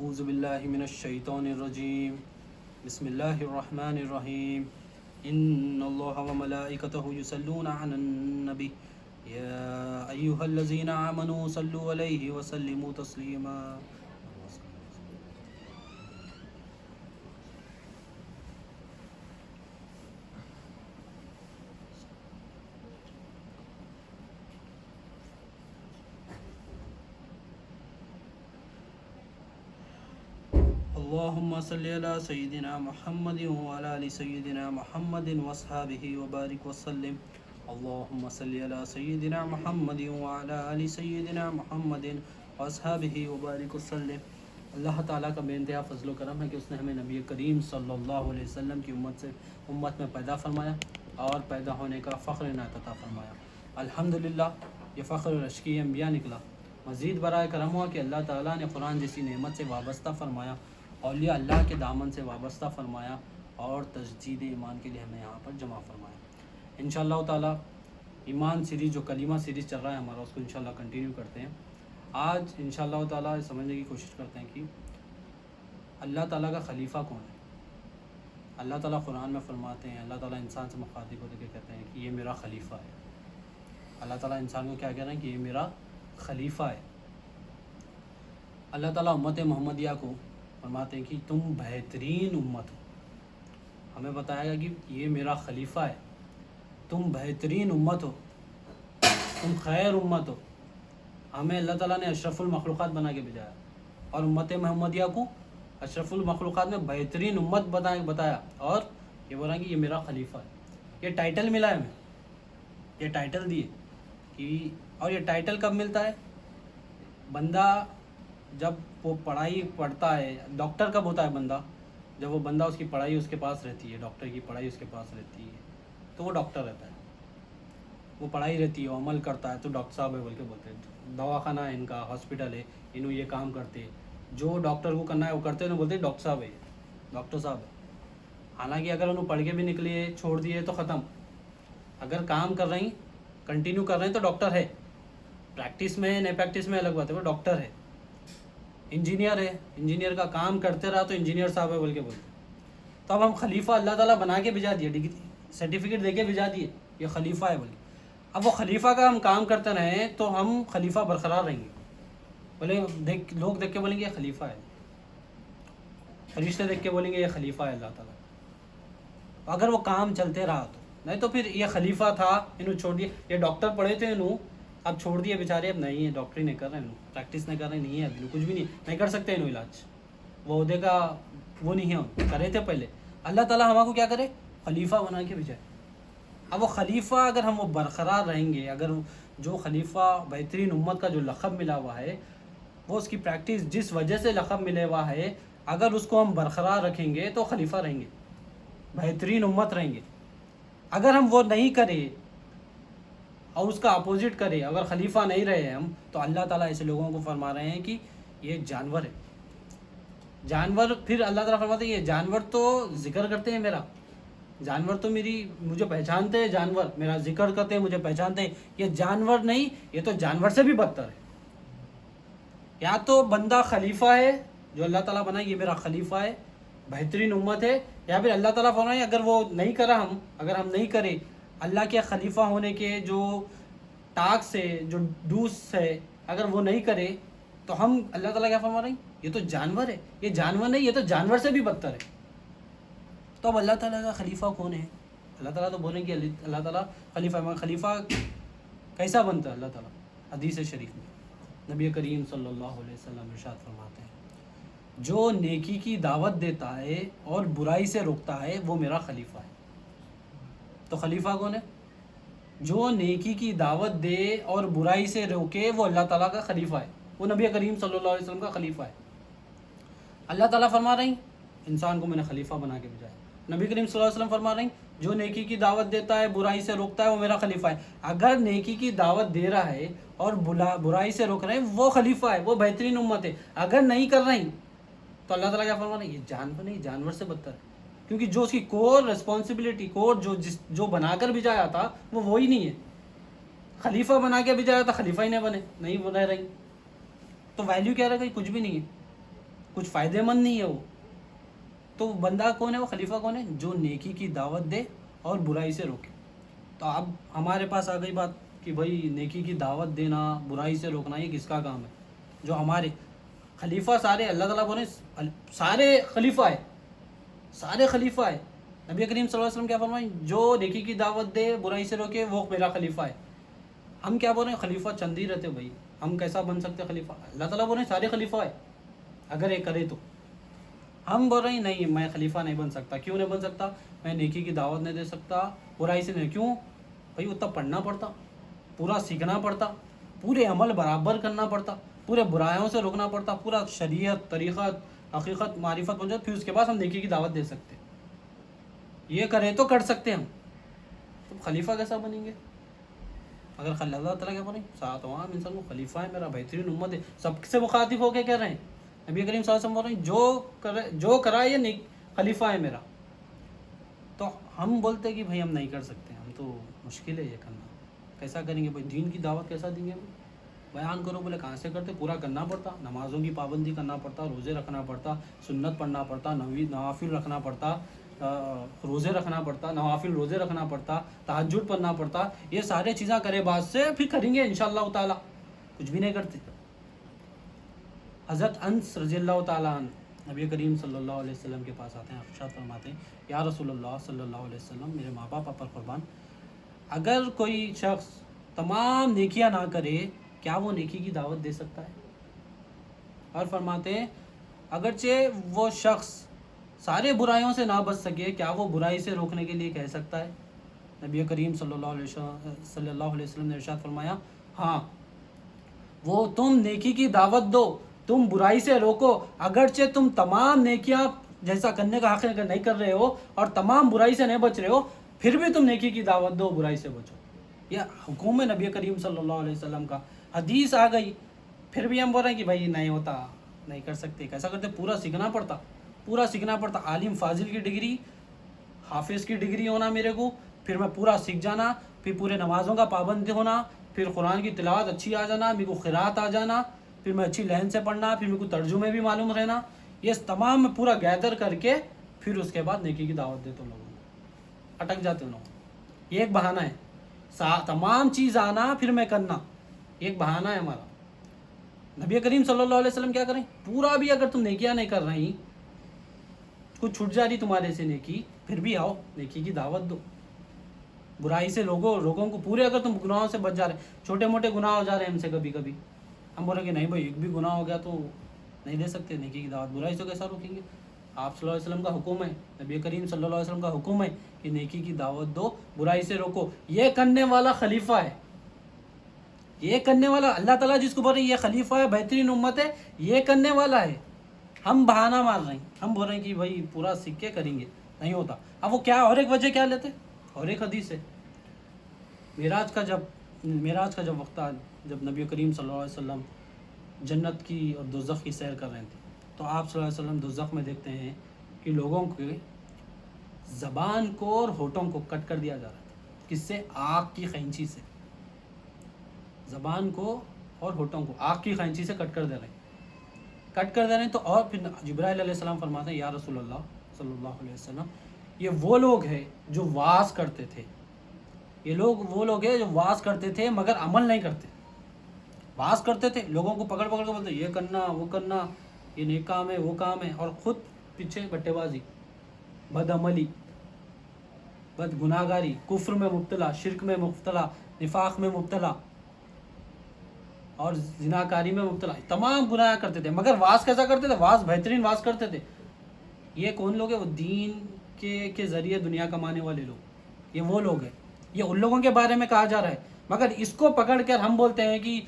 اعوذ باللہ من الشیطان الرجیم بسم اللہ الرحمن الرحیم ان اللہ وملائکتہ یصلون علی النبی یا ایہا الذین آمنوا صلوا علیہ وسلموا تسلیما. اللہم صلی علی سیدنا محمد وعلی آل سیدنا محمد واصحابہ وبارک وسلم. اللہم صلی علی سیدنا محمد وعلی آل سیدنا محمد واصحابہ وبارک وسلم. اللہ تعالیٰ کا بے انتہا فضل و کرم ہے کہ اس نے ہمیں نبی کریم صلی اللہ علیہ وسلم کی امت میں پیدا فرمایا اور پیدا ہونے کا فخر عنایت عطا فرمایا. الحمدللہ یہ فخر رشکی انبیاء نکلا. مزید برائے کرم ہوا کہ اللہ تعالیٰ نے قرآن جیسی نعمت سے وابستہ فرمایا، اولیاء اللہ کے دامن سے وابستہ فرمایا اور تجدید ایمان کے لیے ہمیں یہاں پر جمع فرمایا. انشاءاللہ تعالیٰ ایمان سیریز جو کلمہ سیریز چل رہا ہے ہمارا، اس کو انشاءاللہ کنٹینیو کرتے ہیں. آج انشاءاللہ تعالیٰ سمجھنے کی کوشش کرتے ہیں کہ اللہ تعالیٰ کا خلیفہ کون ہے. اللہ تعالیٰ قرآن میں فرماتے ہیں، اللہ تعالیٰ انسان سے مخاطب ہوتے کہ کہتے ہیں کہ یہ میرا خلیفہ ہے. اللہ تعالیٰ انسان کو کیا کہہ رہے ہیں کہ یہ میرا خلیفہ ہے. اللہ تعالیٰ امت محمدیہ کو فرماتے ہیں کہ تم بہترین امت ہو. ہمیں بتایا گیا کہ یہ میرا خلیفہ ہے، تم بہترین امت ہو، تم خیر امت ہو. ہمیں اللہ تعالیٰ نے اشرف المخلوقات بنا کے بھیجایا اور امت محمدیہ کو اشرف المخلوقات میں بہترین امت بتایا اور یہ بولا کہ یہ میرا خلیفہ ہے. یہ ٹائٹل ملا ہے ہمیں، یہ ٹائٹل دیے کہ، اور یہ ٹائٹل کب ملتا ہے؟ بندہ جب وہ پڑھائی پڑھتا ہے. ڈاکٹر کب ہوتا ہے بندہ؟ جب وہ بندہ اس کی پڑھائی اس کے پاس رہتی ہے، ڈاکٹر کی پڑھائی اس کے پاس رہتی ہے تو وہ ڈاکٹر رہتا ہے. وہ پڑھائی رہتی ہے، وہ عمل کرتا ہے تو ڈاکٹر صاحب ہے بول کے بولتے ہیں. دواخانہ ہے ان کا، ہاسپٹل ہے، انہوں یہ کام کرتے، جو ڈاکٹر کو کرنا ہے وہ کرتے ہیں، بولتے ہیں ڈاکٹر صاحب ہے، ڈاکٹر صاحب ہے. حالانکہ اگر انہوں پڑھ کے بھی نکلے چھوڑ دیے تو ختم. اگر کام کر رہی کنٹینیو کر رہے ہیں تو ڈاکٹر ہے. پریکٹس میں نہیں پریکٹس میں الگ بات ہے، وہ ڈاکٹر ہے. انجینئر ہے، انجینئر کا کام کرتے رہا تو انجینئر صاحب ہے بول کے بولتے. تو اب ہم خلیفہ اللہ تعالیٰ بنا کے بھیجا دیے، ڈگری سرٹیفکیٹ دے کے بھیجا دیے یہ خلیفہ ہے بول کے. اب وہ خلیفہ کا ہم کام کرتے رہیں تو ہم خلیفہ برقرار رہیں گے. بولے لوگ دیکھ کے بولیں گے یہ خلیفہ ہے، فرشتے دیکھ کے بولیں گے یہ خلیفہ ہے اللہ تعالیٰ. اگر وہ کام چلتے رہا تو، نہیں تو پھر یہ خلیفہ تھا انہوں چھوڑ دیے. یہ ڈاکٹر پڑھے تھے انہوں اب چھوڑ دیے بیچارے، اب نہیں ہے، ڈاکٹری نہیں کر رہے ہیں، پریکٹس نہیں کر رہے، نہیں ہے ابھی کچھ بھی نہیں کر سکتے انہوں علاج. وہ عہدے کا وہ نہیں ہے، کرے تھے پہلے. اللہ تعالیٰ ہمارے کو کیا کرے؟ خلیفہ بنا کے بھیجائے. اب وہ خلیفہ اگر ہم وہ برقرار رہیں گے، اگر جو خلیفہ بہترین امت کا جو لقب ملا ہوا ہے، وہ اس کی پریکٹس جس وجہ سے لقب ملے ہوا ہے، اگر اس کو ہم برقرار رکھیں گے تو خلیفہ رہیں گے، بہترین امت رہیں گے. اگر ہم وہ نہیں کرے اور اس کا اپوزٹ کرے، اگر خلیفہ نہیں رہے ہم، تو اللہ تعالیٰ ایسے لوگوں کو فرما رہے ہیں کہ یہ جانور ہے. جانور پھر اللہ تعالیٰ فرماتے ہیں یہ جانور تو ذکر کرتے ہیں میرا، جانور تو مجھے پہچانتے ہیں، جانور میرا ذکر کرتے ہیں، مجھے پہچانتے ہیں. یہ جانور نہیں، یہ تو جانور سے بھی بدتر ہے. یا تو بندہ خلیفہ ہے جو اللہ تعالیٰ بنائے یہ میرا خلیفہ ہے، بہترین امت ہے، یا پھر اللہ تعالیٰ فرمائے اگر وہ نہیں کرا اگر ہم نہیں کرے اللہ کے خلیفہ ہونے کے جو ٹاکس ہے، جو ڈوس ہے، اگر وہ نہیں کرے تو ہم، اللہ تعالیٰ کیا فرما رہے ہیں؟ یہ تو جانور ہے. یہ جانور نہیں، یہ تو جانور سے بھی بدتر ہے. تو اب اللہ تعالیٰ کا خلیفہ کون ہے؟ اللہ تعالیٰ تو بولیں کہ اللہ تعالیٰ خلیفہ ہے. خلیفہ کیسا بنتا ہے؟ اللہ تعالیٰ حدیث شریف میں نبی کریم صلی اللہ علیہ وسلم ارشاد فرماتے ہیں جو نیکی کی دعوت دیتا ہے اور برائی سے روکتا ہے وہ میرا خلیفہ ہے. تو خلیفہ کون ہے؟ جو نیکی کی دعوت دے اور برائی سے روکے وہ اللہ تعالیٰ کا خلیفہ ہے، وہ نبی کریم صلی اللہ علیہ وسلم کا خلیفہ ہے. اللہ تعالیٰ فرما رہے ہیں انسان کو میں نے خلیفہ بنا کے بھیجا ہے. نبی کریم صلی اللہ علیہ وسلم فرما رہے ہیں جو نیکی کی دعوت دیتا ہے، برائی سے روکتا ہے وہ میرا خلیفہ ہے. اگر نیکی کی دعوت دے رہا ہے اور برائی سے روک رہے ہیں وہ خلیفہ ہے، وہ بہترین امت ہے. اگر نہیں کر رہے ہیں تو اللہ تعالیٰ کیا فرما رہے ہیں؟ یہ جانور نہیں، جانور سے بدتر ہے. کیونکہ جو اس کی کور رسپانسبلٹی، کور جو بنا کر بھیجایا تھا وہ وہی نہیں ہے. خلیفہ بنا کے بھیجایا تھا، خلیفہ ہی نہیں بنے، نہیں بنا رہی تو ویلیو کیا رہے گا؟ کچھ بھی نہیں ہے. کچھ فائدہ مند نہیں ہے وہ. تو بندہ کون ہے؟ وہ خلیفہ کون ہے؟ جو نیکی کی دعوت دے اور برائی سے روکے. تو اب ہمارے پاس آ گئی بات کہ بھائی نیکی کی دعوت دینا، برائی سے روکنا، یہ کس کا کام ہے؟ جو ہمارے خلیفہ سارے اللہ تعالیٰ بولے سارے خلیفہ ہے، سارے خلیفہ ہے. نبی کریم صلی اللہ علیہ وسلم کیا فرمائیں؟ جو نیکی کی دعوت دے، برائی سے روکے، وہ میرا خلیفہ ہے. ہم کیا بول رہے ہیں؟ خلیفہ چند ہی رہتے بھائی، ہم کیسا بن سکتے خلیفہ؟ اللہ تعالیٰ بول رہے ہیں سارے خلیفہ ہے اگر یہ کرے تو. ہم بول رہے ہیں نہیں، میں خلیفہ نہیں بن سکتا. کیوں نہیں بن سکتا؟ میں نیکی کی دعوت نہیں دے سکتا، برائی سے نہیں. کیوں بھائی؟ اتنا پڑھنا پڑتا، پورا سیکھنا پڑتا، پورے عمل برابر کرنا پڑتا، پورے برائیوں سے روکنا پڑتا، پورا شریعت، طریقت، حقیقت، معرفت بن جائے، پھر اس کے بعد ہم نیکی کی دعوت دے سکتے. یہ کریں تو کر سکتے ہم. تو خلیفہ کیسا بنیں گے؟ اگر اللہ تعالیٰ کیا بولیں تمام انسان کو خلیفہ ہے میرا، بہترین امت ہے، سب سے مخاطب ہو کے کہہ رہے ہیں. نبی کریم صلی اللہ علیہ وسلم بول رہے ہیں جو کرا یہ خلیفہ ہے میرا. تو ہم بولتے ہیں کہ بھائی ہم نہیں کر سکتے، ہم تو مشکل ہے یہ کرنا. کیسا کریں گے بھائی؟ دین کی دعوت کیسا دیں گے؟ بیان کرو بولے کہاں سے کرتے؟ پورا کرنا پڑتا، نمازوں کی پابندی کرنا پڑتا، روزے رکھنا پڑتا، سنت پڑھنا پڑتا، نوافل رکھنا پڑتا، روزے رکھنا پڑتا، نوافل روزے رکھنا پڑتا، تہجد پڑھنا پڑتا. یہ سارے چیزیں کرے بعد سے پھر کریں گے انشاءاللہ تعالی. کچھ بھی نہیں کرتے. حضرت انس رضی اللہ تعالیٰ عنہ نبی کریم صلی اللہ علیہ وسلم کے پاس آتے ہیں، ارشاد فرماتے ہیں یا رسول اللہ صلی اللہ علیہ وسلم، میرے ماں باپ پر قربان، اگر کوئی شخص تمام نیکیاں نہ کرے کیا وہ نیکی کی دعوت دے سکتا ہے؟ اور فرماتے ہیں اگرچہ وہ شخص سارے برائیوں سے نہ بچ سکے کیا وہ برائی سے روکنے کے لیے کہہ سکتا ہے؟ نبی کریم صلی اللہ علیہ وسلم نے ارشاد فرمایا ہاں، وہ تم نیکی کی دعوت دو، تم برائی سے روکو، اگرچہ تم تمام نیکیاں جیسا کرنے کا حق نہیں کر رہے ہو اور تمام برائی سے نہیں بچ رہے ہو، پھر بھی تم نیکی کی دعوت دو، برائی سے بچو. یہ حکم ہے نبی کریم صلی اللہ علیہ وسلم کا. حدیث آ گئی، پھر بھی ہم بول رہے ہیں کہ بھائی نہیں ہوتا، نہیں کر سکتے. کیسا کرتے؟ پورا سیکھنا پڑتا، پورا سیکھنا پڑتا. عالم فاضل کی ڈگری، حافظ کی ڈگری ہونا میرے کو، پھر میں پورا سیکھ جانا، پھر پورے نمازوں کا پابند ہونا، پھر قرآن کی تلاوت اچھی آ جانا، میرے کو قرات آ جانا، پھر میں اچھی لہن سے پڑھنا، پھر میرے کو ترجمے بھی معلوم رہنا. یہ تمام میں پورا گیدر کر کے پھر اس کے بعد نیکی کی دعوت دیتے لوگوں کو. اٹک جاتے لوگ. یہ ایک بہانہ ہے. تمام چیز آنا پھر میں کرنا، ایک بہانہ ہے ہمارا. نبی کریم صلی اللہ علیہ وسلم کیا کریں؟ پورا بھی اگر تم نیکیاں نہیں کر رہی، کچھ چھوٹ جا رہی تمہارے سے نیکی، پھر بھی آؤ نیکی کی دعوت دو. برائی سے لوگوں کو پورے، اگر تم گناہوں سے بچ جا رہے، چھوٹے موٹے گناہ ہو جا رہے ہیں ہم سے کبھی کبھی، ہم بولیں کہ نہیں بھائی ایک بھی گناہ ہو گیا تو نہیں دے سکتے نیکی کی دعوت. برائی سے کیسا روکیں گے؟ آپ صلی اللہ علیہ وسلم کا حکم ہے، نبی کریم صلی اللہ علیہ وسلم کا حکم ہے کہ نیکی کی دعوت دو، برائی سے روکو. یہ کرنے والا خلیفہ ہے، یہ کرنے والا اللہ تعالیٰ جس کو بول رہے ہیں یہ خلیفہ ہے، بہترین امت ہے، یہ کرنے والا ہے. ہم بہانہ مار رہے ہیں، ہم بول رہے ہیں کہ بھائی پورا سیکھ کے کریں گے، نہیں ہوتا. اب وہ کیا اور ایک وجہ کیا لیتے؟ اور ایک حدیث ہے معراج کا جب وقت آیا، جب نبی کریم صلی اللہ علیہ وسلم جنت کی اور دوزخ کی سیر کر رہے تھے، تو آپ صلی اللہ علیہ وسلم دوزخ میں دیکھتے ہیں کہ لوگوں کے زبان کو اور ہونٹوں کو کٹ کر دیا جا رہا تھا. کس سے؟ آگ کی خینچی سے. زبان کو اور ہونٹوں کو آگ کی خینچی سے کٹ کر دے رہے ہیں. تو اور پھر جبرائیل علیہ السلام فرماتے ہیں یا رسول اللہ صلی اللہ علیہ وسلم، یہ وہ لوگ ہیں جو واز کرتے تھے، وہ لوگ ہیں جو واز کرتے تھے مگر عمل نہیں کرتے. واز کرتے تھے، لوگوں کو پکڑ کے بولتے یہ کرنا وہ کرنا، یہ نیک کام ہے وہ کام ہے، اور خود پیچھے بٹے بازی، بد عملی، بد گناہ گاری، کفر میں مبتلا، شرک میں مبتلا، نفاق میں مبتلا اور زناکاری میں مبتلا، تمام گناہ کرتے تھے. مگر واز کیسا کرتے تھے؟ واز بہترین واز کرتے تھے. یہ کون لوگ ہیں؟ وہ دین کے ذریعے دنیا کمانے والے لوگ، یہ وہ لوگ ہیں. یہ ان لوگوں کے بارے میں کہا جا رہا ہے. مگر اس کو پکڑ کر ہم بولتے ہیں کہ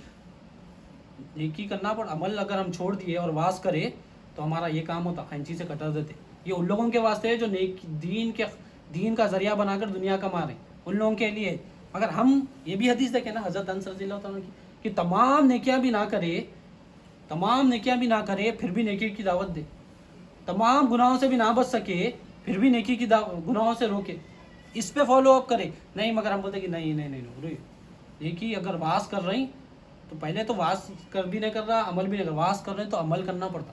نیکی کرنا پڑ، عمل اگر ہم چھوڑ دیے اور واز کرے تو ہمارا یہ کام ہوتا، خینچی سے کٹا دیتے. یہ ان لوگوں کے واسطے ہے جو دین کا ذریعہ بنا کر دنیا کما رہے ہیں، ان لوگوں کے لیے. مگر ہم یہ بھی حدیث دیکھیں نا حضرت انس رضی اللہ تعالیٰ کی، کہ تمام نیکیاں بھی نہ کرے پھر بھی نیکی کی دعوت دے، تمام گناہوں سے بھی نہ بچ سکے پھر بھی نیکی کی گناہوں سے روکے، اس پہ فالو اپ کرے. نہیں مگر ہم بولتے کہ نہیں نیکی اگر واز کر رہی تو پہلے تو واز بھی نہیں کر رہا، عمل بھی نہیں کر رہا. واز کر رہے ہیں تو عمل کرنا پڑتا.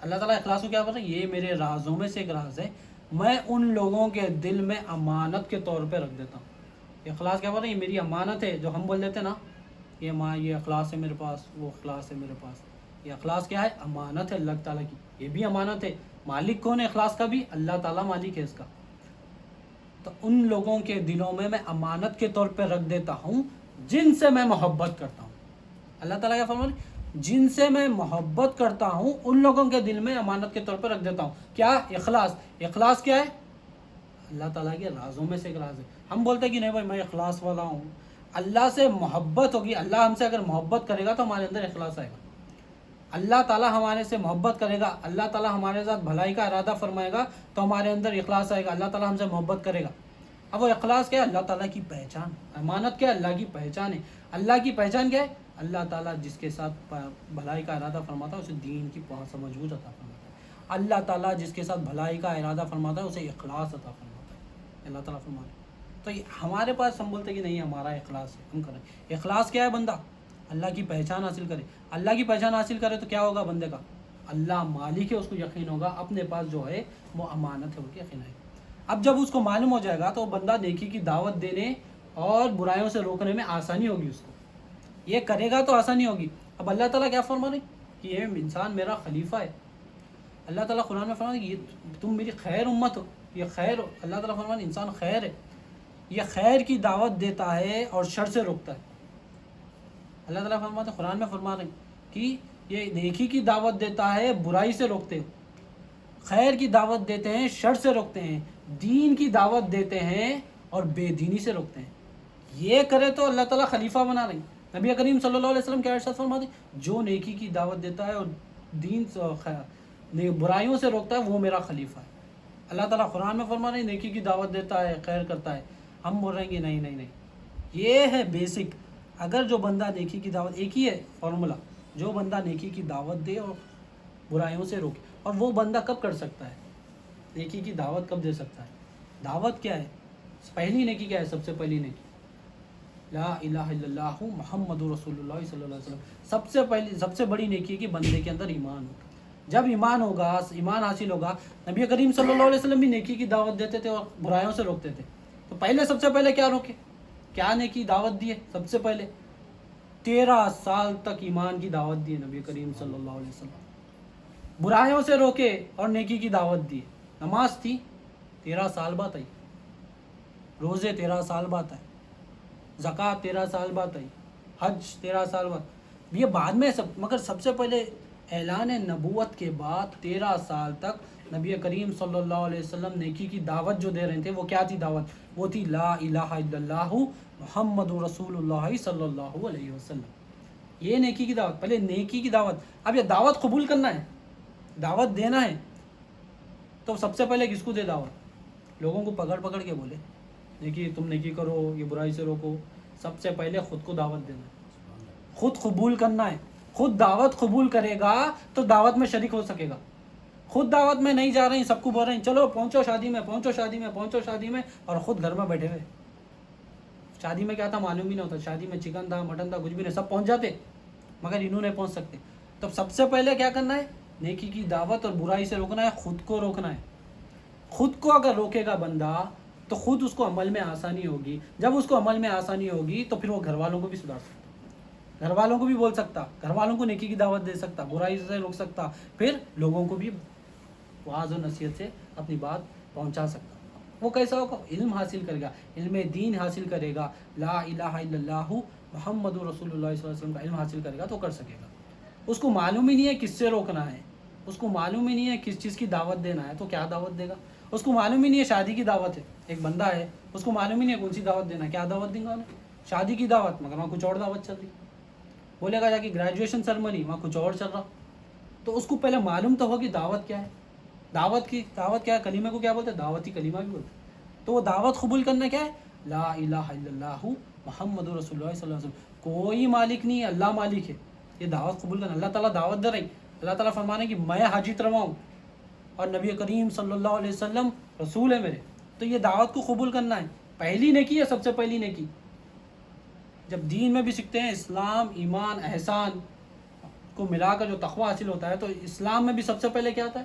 اللہ تعالیٰ اخلاص کو کیا بول رہے ہیں؟ یہ میرے رازوں میں سے ایک راز ہے، میں ان لوگوں کے دل میں امانت کے طور پہ رکھ دیتا ہوں۔ اخلاص کیا بول رہے ہیں؟ یہ میری امانت ہے، جو ہم بول دیتے ہیں نا یہ اخلاص ہے میرے پاس، وہ اخلاص ہے میرے پاس۔ یہ اخلاص کیا ہے؟ امانت ہے اللہ تعالیٰ کی، یہ بھی امانت ہے۔ مالک کون ہے اخلاص کا بھی؟ اللہ تعالیٰ مالک ہے اس کا۔ تو ان لوگوں کے دلوں میں میں امانت کے طور پہ رکھ دیتا ہوں جن سے میں محبت کرتا ہوں۔ اللہ تعالیٰ کیا فرما رہے ہیں؟ جن سے میں محبت کرتا ہوں ان لوگوں کے دل میں امانت کے طور پہ رکھ دیتا ہوں۔ کیا؟ اخلاص۔ اخلاص کیا ہے؟ اللہ تعالیٰ کے رازوں میں سے ایک راز ہے۔ ہم بولتے ہیں کہ نہیں بھائی میں اخلاص والا ہوں، اللہ سے محبت ہوگی، اللہ ہم سے اگر محبت کرے گا تو ہمارے اندر اخلاص آئے گا۔ اللہ تعالیٰ ہمارے سے محبت کرے گا، اللہ تعالیٰ ہمارے ساتھ بھلائی کا ارادہ فرمائے گا تو ہمارے اندر اخلاص آئے گا، اللہ تعالیٰ ہم سے محبت کرے گا۔ اب وہ اخلاص کیا ہے؟ اللہ تعالیٰ کی پہچان۔ امانت کیا ہے؟ اللہ کی پہچان ہے۔ اللہ کی پہچان کیا ہے؟ اللہ تعالیٰ جس کے ساتھ بھلائی کا ارادہ فرماتا ہے اسے دین کی سمجھ بوجھ عطا فرماتا ہے۔ اللہ تعالیٰ جس کے ساتھ بھلائی کا ارادہ فرماتا ہے اسے اخلاص عطا فرماتا ہے۔ اللہ تعالیٰ فرماتا ہے تو ہمارے پاس ہم بولتے ہیں کہ نہیں ہمارا اخلاص ہے، ہم کریں۔ اخلاص کیا ہے؟ بندہ اللہ کی پہچان حاصل کرے۔ اللہ کی پہچان حاصل کرے تو کیا ہوگا بندے کا؟ اللہ مالک ہے، اس کو یقین ہوگا اپنے پاس جو ہے وہ امانت ہے، وہ یقین ہے۔ اب جب اس کو معلوم ہو جائے گا تو بندہ نیکی کی دعوت دینے اور برائیوں سے روکنے میں آسانی ہوگی، اس کو یہ کرے گا تو آسانی ہوگی۔ اب اللہ تعالیٰ کیا فرما رہے ہیں کہ یہ انسان میرا خلیفہ ہے۔ اللہ تعالیٰ قرآن میں فرما رہے ہیں کہ یہ تم میری خیر امت ہو، یہ خیر ہو۔ اللہ تعالیٰ فرما رہے ہیں انسان خیر ہے، یہ خیر کی دعوت دیتا ہے اور شر سے روکتا ہے۔ اللہ تعالیٰ فرماتے ہیں قرآن میں فرما رہے ہیں کہ یہ نیکی کی دعوت دیتا ہے، برائی سے روکتے ہیں، خیر کی دعوت دیتے ہیں، شر سے روکتے ہیں، دین کی دعوت دیتے ہیں اور بے دینی سے روکتے ہیں۔ یہ کرے تو اللہ تعالیٰ خلیفہ بنا رہے ہیں۔ نبی کریم صلی اللہ علیہ وسلم کے ارشاد فرماتے ہیں جو نیکی کی دعوت دیتا ہے اور دین برائیوں سے روکتا ہے وہ میرا خلیفہ ہے۔ اللہ تعالیٰ قرآن میں فرما رہے ہیں نیکی کی دعوت دیتا ہے، خیر کرتا ہے۔ ہم بول رہے ہیں کہ نہیں نہیں نہیں، یہ ہے بیسک۔ اگر جو بندہ نیکی کی دعوت، ایک ہی ہے فارمولا، جو بندہ نیکی کی دعوت دے اور برائیوں سے روکے، اور وہ بندہ کب کر سکتا ہے نیکی کی دعوت؟ کب دے سکتا ہے؟ دعوت کیا ہے؟ پہلی نیکی کیا ہے؟ سب سے پہلی نیکی لا الہ الا اللہ محمد رسول اللہ صلی اللہ علیہ وسلم۔ سب سے بڑی نیکی ہے کہ بندے کے اندر ایمان ہو۔ جب ایمان ہوگا، ایمان حاصل ہوگا، نبی کریم صلی اللہ علیہ وسلم بھی نیکی کی دعوت دیتے تھے اور برائیوں سے روکتے تھے۔ تو پہلے سب سے پہلے کیا روکے؟ کیا نیکی دعوت دی ہے؟ سب سے پہلے 13 سال تک ایمان کی دعوت دی ہے نبی کریم صلی اللہ علیہ وسلم۔ برائیوں سے روکے اور نیکی کی دعوت دی ہے۔ نماز تھی 13 سال بعد آئی، روزے 13 سال بعد آئے، زکوٰۃ 13 سال بعد آئی، حج 13 سال بعد، یہ بعد میں سب، مگر سب سے پہلے اعلان نبوت کے بعد 13 سال تک نبی کریم صلی اللہ علیہ وسلم نیکی کی دعوت جو دے رہے تھے وہ کیا تھی دعوت؟ وہ تھی لا الہ الا اللہ محمد رسول اللہ صلی اللہ علیہ وسلم۔ یہ نیکی کی دعوت، پہلے نیکی کی دعوت۔ اب یہ دعوت قبول کرنا ہے، دعوت دینا ہے، تو سب سے پہلے کس کو دے دعوت؟ لوگوں کو پکڑ پکڑ کے بولے نیکی، تم نیکی کرو، یہ برائی سے روکو۔ سب سے پہلے خود کو دعوت دینا ہے، خود قبول کرنا ہے۔ خود دعوت قبول کرے گا تو دعوت میں شریک ہو سکے گا۔ خود دعوت میں نہیں جا رہے ہیں، سب کو بول رہے ہیں چلو پہنچو شادی میں، پہنچو شادی میں، پہنچو شادی میں، اور خود گھر میں بیٹھے ہوئے۔ شادی میں کیا تھا معلوم ہی نہیں ہوتا، شادی میں چکن تھا، مٹن تھا، کچھ بھی نہیں، سب پہنچ جاتے مگر انہوں نہیں پہنچ سکتے۔ تو سب سے پہلے کیا کرنا ہے؟ نیکی کی دعوت اور برائی سے روکنا ہے، خود کو روکنا ہے۔ خود کو اگر روکے گا بندہ تو خود اس کو عمل میں آسانی ہوگی۔ جب اس کو عمل میں آسانی ہوگی تو پھر وہ گھر والوں کو بھی سدھار سکتا، گھر والوں کو بھی بول سکتا، گھر والوں کو نیکی کی دعوت دے سکتا، برائی سے روک سکتا، پھر لوگوں کو بھی وعظ و نصیحت سے اپنی بات پہنچا سکتا۔ وہ کیسا ہوگا؟ علم حاصل کرے گا، علم دین حاصل کرے گا، لا الہ الا اللہ محمد رسول اللہ صلی اللہ علیہ وسلم کا علم حاصل کرے گا تو کر سکے گا۔ اس کو معلوم ہی نہیں ہے کس سے روکنا ہے، اس کو معلوم ہی نہیں ہے کس چیز کی دعوت دینا ہے تو کیا دعوت دے گا؟ اس کو معلوم ہی نہیں ہے شادی کی دعوت ہے، ایک بندہ ہے اس کو معلوم ہی نہیں ہے کون سی دعوت دینا ہے، کیا دعوت دیں گا انہیں؟ شادی کی دعوت، مگر وہاں کچھ اور دعوت چل رہی، بولے گا جا کے گریجویشن سرمنی، وہاں کچھ اور چل رہا۔ تو اس کو پہلے معلوم تو ہوگی دعوت کیا ہے، دعوت کیا ہے، کلمے کو کیا بولتے ہیں؟ دعوتی کلمہ بھی بولتے ہیں۔ تو وہ دعوت قبول کرنا کیا ہے؟ لا الہ الا اللہ محمد رسول اللہ صلی اللہ علیہ وسلم، کوئی مالک نہیں ہے، اللہ مالک ہے، یہ دعوت قبول کرنا۔ اللہ تعالیٰ دعوت دے رہی، اللہ تعالیٰ فرمانے کہ میں حاجت رواؤں اور نبی کریم صلی اللہ علیہ وسلم رسول ہے میرے، تو یہ دعوت کو قبول کرنا ہے۔ پہلی نیکی ہے، سب سے پہلی نیکی جب دین میں بھی سیکھتے ہیں، اسلام، ایمان، احسان، کو ملا کر جو تقوی حاصل ہوتا ہے، تو اسلام میں بھی سب سے پہلے کیا آتا ہے؟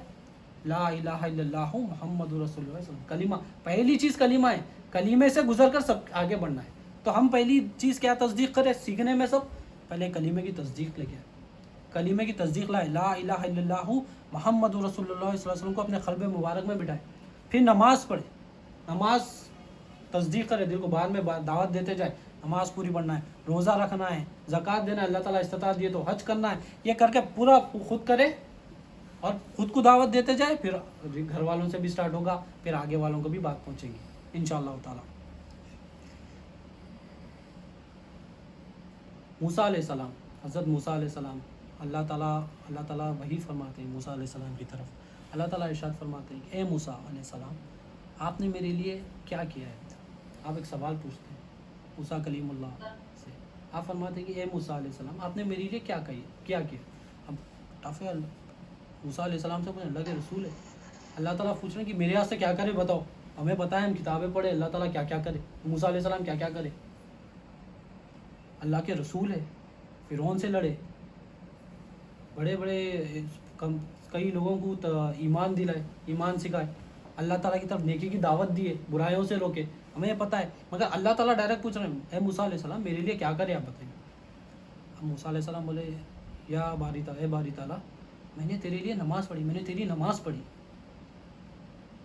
لا الہ الا اللہ محمد رسول اللہ صلی اللہ علیہ وسلم، کلمہ. پہلی چیز کلمہ ہے، کلمے سے گزر کر سب آگے بڑھنا ہے. تو ہم پہلی چیز کیا تصدیق کریں سیکھنے میں؟ سب پہلے کلمے کی تصدیق لے کے آئے، کلمے کی تصدیق لائے، لا الہ الا اللہ محمد رسول اللہ صلی اللہ علیہ وسلم کو اپنے قلب مبارک میں بٹھائے. پھر نماز پڑھے، نماز تصدیق کرے، دل کو بعد میں دعوت دیتے جائے، نماز پوری پڑھنا ہے، روزہ رکھنا ہے، زکوٰۃ دینا ہے، اللہ تعالیٰ استطاعت دیے تو حج کرنا ہے. یہ کر کے پورا خود کرے اور خود کو دعوت دیتے جائے، پھر گھر والوں سے بھی سٹارٹ ہوگا، پھر آگے والوں کو بھی بات پہنچے گی انشاءاللہ تعالیٰ. موسیٰ علیہ السلام، حضرت موسیٰ علیہ السلام، اللہ تعالیٰ وحی فرماتے ہیں موسیٰ علیہ السلام کی طرف. اللہ تعالیٰ ارشاد فرماتے ہیں کہ اے موسیٰ علیہ السلام، آپ نے میرے لیے کیا کیا ہے؟ آپ ایک سوال پوچھتے ہیں موسیٰ کلیم اللہ سے. آپ فرماتے ہیں کہ اے موسیٰ علیہ السلام، آپ نے میرے لیے کیا کیا. اب ٹف ہے، موسیٰ علیہ السلام سے پوچھیں، اللہ کے رسول ہے، اللہ تعالیٰ پوچھ رہے ہیں کہ میرے ہاتھ سے کیا کرے بتاؤ. ہمیں بتائیں، ہم کتابیں پڑھے اللہ تعالیٰ کیا کیا کرے، موسیٰ علیہ السلام کیا کیا کرے. اللہ کے رسول ہے، فرعون سے لڑے، بڑے کئی لوگوں کو ایمان دلائے، ایمان سکھائے، اللہ تعالیٰ کی طرف نیکی کی دعوت دیے، برائیوں سے روکے. ہمیں یہ پتہ ہے، مگر اللہ تعالیٰ ڈائریکٹ پوچھ رہے ہیں اے موسیٰ علیہ السلام میرے لیے کیا کرے، آپ بتائیے. اب موسیٰ علیہ السلام بولے یا باری تعالیٰ میں نے تیرے لیے نماز پڑھی، میں نے تیری نماز پڑھی.